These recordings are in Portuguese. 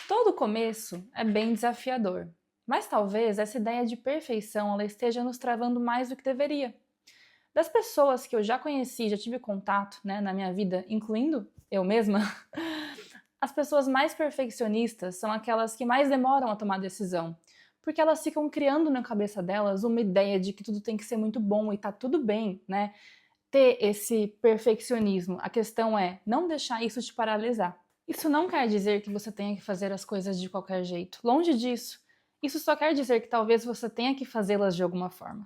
Todo começo é bem desafiador, mas talvez essa ideia de perfeição ela esteja nos travando mais do que deveria. Das pessoas que eu já conheci, já tive contato, na minha vida, incluindo eu mesma, as pessoas mais perfeccionistas são aquelas que mais demoram a tomar decisão, porque elas ficam criando na cabeça delas uma ideia de que tudo tem que ser muito bom e tá tudo bem, ter esse perfeccionismo. A questão é não deixar isso te paralisar. Isso não quer dizer que você tenha que fazer as coisas de qualquer jeito. Longe disso. Isso só quer dizer que talvez você tenha que fazê-las de alguma forma.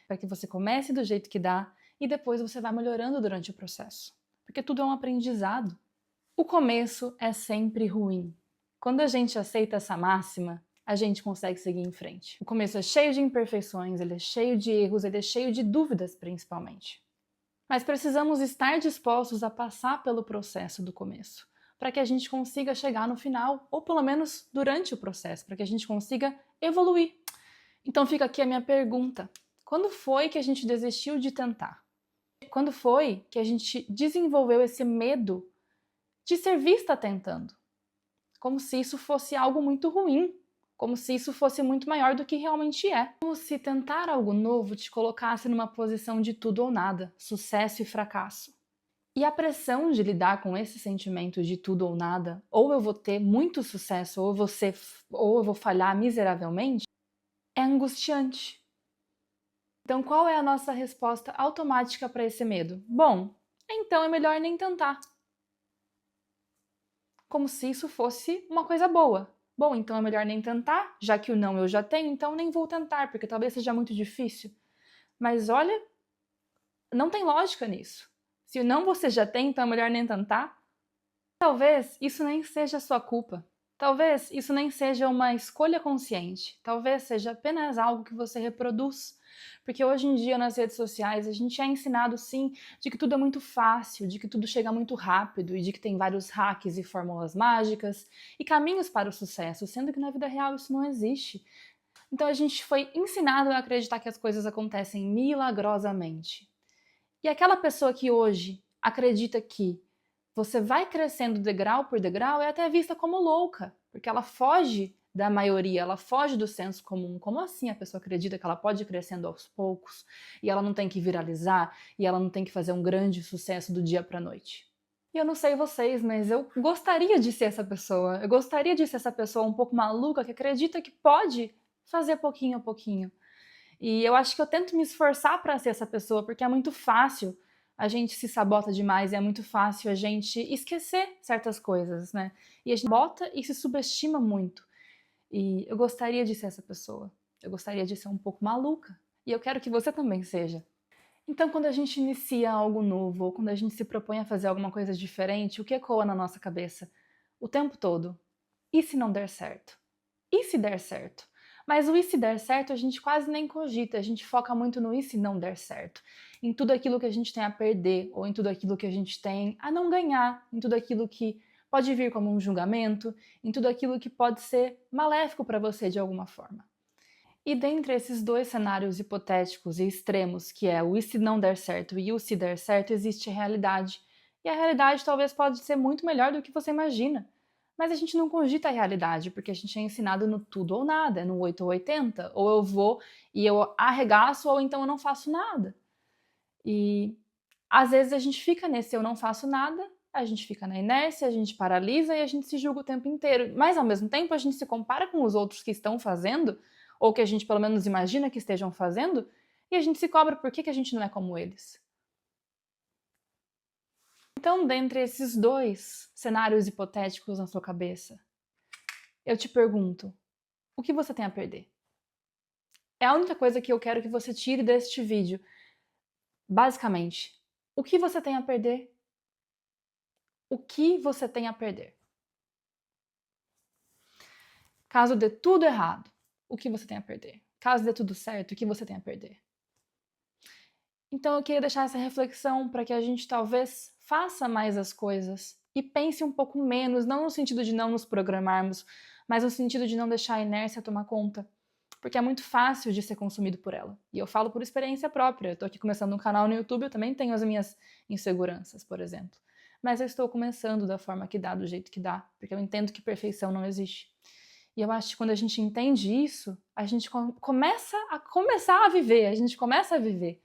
Para que você comece do jeito que dá e depois você vai melhorando durante o processo. Porque tudo é um aprendizado. O começo é sempre ruim. Quando a gente aceita essa máxima, a gente consegue seguir em frente. O começo é cheio de imperfeições, ele é cheio de erros, ele é cheio de dúvidas principalmente. Mas precisamos estar dispostos a passar pelo processo do começo, para que a gente consiga chegar no final, ou pelo menos durante o processo, para que a gente consiga evoluir. Então fica aqui a minha pergunta: quando foi que a gente desistiu de tentar? Quando foi que a gente desenvolveu esse medo de ser vista tentando? Como se isso fosse algo muito ruim, como se isso fosse muito maior do que realmente é. Como se tentar algo novo te colocasse numa posição de tudo ou nada, sucesso e fracasso. E a pressão de lidar com esse sentimento de tudo ou nada, ou eu vou ter muito sucesso, ou eu vou falhar miseravelmente, é angustiante. Então, qual é a nossa resposta automática para esse medo? Bom, então é melhor nem tentar. Como se isso fosse uma coisa boa. Bom, então é melhor nem tentar, já que o não eu já tenho, então nem vou tentar, porque talvez seja muito difícil. Mas olha, não tem lógica nisso. Se o não você já tem, então é melhor nem tentar. Talvez isso nem seja sua culpa. Talvez isso nem seja uma escolha consciente. Talvez seja apenas algo que você reproduz. Porque hoje em dia nas redes sociais a gente é ensinado sim de que tudo é muito fácil, de que tudo chega muito rápido e de que tem vários hacks e fórmulas mágicas e caminhos para o sucesso, sendo que na vida real isso não existe. Então a gente foi ensinado a acreditar que as coisas acontecem milagrosamente. E aquela pessoa que hoje acredita que você vai crescendo degrau por degrau é até vista como louca, porque ela foge da maioria, ela foge do senso comum. Como assim a pessoa acredita que ela pode ir crescendo aos poucos e ela não tem que viralizar e ela não tem que fazer um grande sucesso do dia para a noite? E eu não sei vocês, mas eu gostaria de ser essa pessoa. Eu gostaria de ser essa pessoa um pouco maluca que acredita que pode fazer pouquinho a pouquinho. E eu acho que eu tento me esforçar para ser essa pessoa, porque é muito fácil a gente se sabota demais, e é muito fácil a gente esquecer certas coisas, né? E a gente bota e se subestima muito. E eu gostaria de ser essa pessoa. Eu gostaria de ser um pouco maluca. E eu quero que você também seja. Então, quando a gente inicia algo novo, ou quando a gente se propõe a fazer alguma coisa diferente, o que ecoa na nossa cabeça? O tempo todo. E se não der certo? E se der certo? Mas o e se der certo a gente quase nem cogita, a gente foca muito no e se não der certo. Em tudo aquilo que a gente tem a perder, ou em tudo aquilo que a gente tem a não ganhar, em tudo aquilo que pode vir como um julgamento, em tudo aquilo que pode ser maléfico para você de alguma forma. E dentre esses dois cenários hipotéticos e extremos, que é o e se não der certo e o se der certo, existe a realidade. E a realidade talvez pode ser muito melhor do que você imagina. Mas a gente não cogita a realidade, porque a gente é ensinado no tudo ou nada, é no 8 ou 80. Ou eu vou e eu arregaço, ou então eu não faço nada. E às vezes a gente fica nesse eu não faço nada, a gente fica na inércia, a gente paralisa e a gente se julga o tempo inteiro. Mas ao mesmo tempo a gente se compara com os outros que estão fazendo, ou que a gente pelo menos imagina que estejam fazendo, e a gente se cobra por que a gente não é como eles. Então, dentre esses dois cenários hipotéticos na sua cabeça, eu te pergunto, o que você tem a perder? É a única coisa que eu quero que você tire deste vídeo. Basicamente, o que você tem a perder? O que você tem a perder? Caso dê tudo errado, o que você tem a perder? Caso dê tudo certo, o que você tem a perder? Então eu queria deixar essa reflexão para que a gente talvez faça mais as coisas e pense um pouco menos, não no sentido de não nos programarmos, mas no sentido de não deixar a inércia tomar conta, porque é muito fácil de ser consumido por ela. E eu falo por experiência própria, eu tô aqui começando um canal no YouTube, eu também tenho as minhas inseguranças, por exemplo. mas eu estou começando da forma que dá, do jeito que dá, porque eu entendo que perfeição não existe. E eu acho que quando a gente entende isso, a gente começa a viver, a gente começa a viver.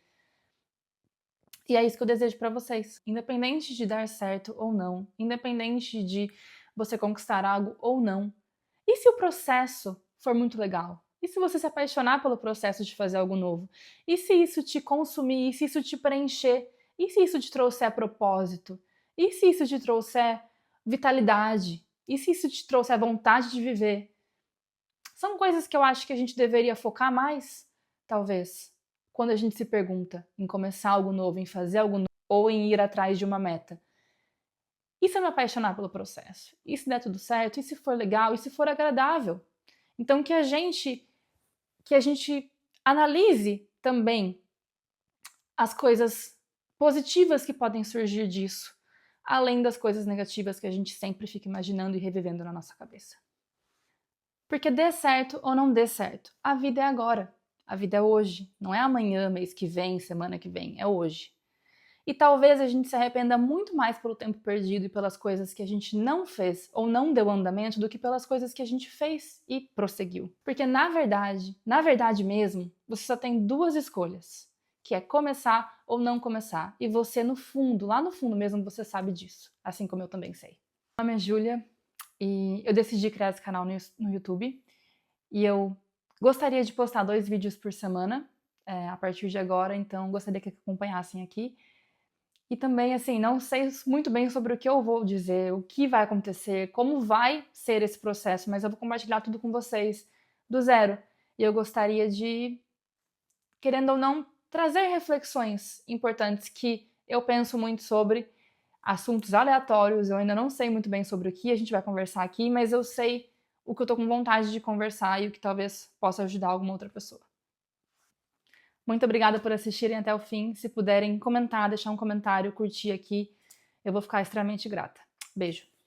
E é isso que eu desejo para vocês. Independente de dar certo ou não, independente de você conquistar algo ou não. E se o processo for muito legal? E se você se apaixonar pelo processo de fazer algo novo? E se isso te consumir? E se isso te preencher? E se isso te trouxer propósito? E se isso te trouxer vitalidade? E se isso te trouxer vontade de viver? São coisas que eu acho que a gente deveria focar mais, talvez, quando a gente se pergunta em começar algo novo, em fazer algo novo ou em ir atrás de uma meta. E se eu me apaixonar pelo processo? E se der tudo certo? E se for legal? E se for agradável? Então que a gente analise também as coisas positivas que podem surgir disso, além das coisas negativas que a gente sempre fica imaginando e revivendo na nossa cabeça. Porque dê certo ou não dê certo, a vida é agora, a vida é hoje, não é amanhã, mês que vem, semana que vem, é hoje. E talvez a gente se arrependa muito mais pelo tempo perdido e pelas coisas que a gente não fez ou não deu andamento do que pelas coisas que a gente fez e prosseguiu. Porque na verdade mesmo, você só tem duas escolhas, que é começar ou não começar. E você no fundo, lá no fundo mesmo, você sabe disso, assim como eu também sei. Meu nome é Júlia e eu decidi criar esse canal no YouTube e eu gostaria de postar 2 vídeos por semana a partir de agora, então gostaria que acompanhassem aqui. E também, assim, não sei muito bem sobre o que eu vou dizer, o que vai acontecer, como vai ser esse processo, mas eu vou compartilhar tudo com vocês do zero. E eu gostaria de, querendo ou não, trazer reflexões importantes que eu penso muito sobre assuntos aleatórios. Eu ainda não sei muito bem sobre o que a gente vai conversar aqui, mas eu sei o que eu tô com vontade de conversar e o que talvez possa ajudar alguma outra pessoa. Muito obrigada por assistirem até o fim. Se puderem comentar, deixar um comentário, curtir aqui, eu vou ficar extremamente grata. Beijo!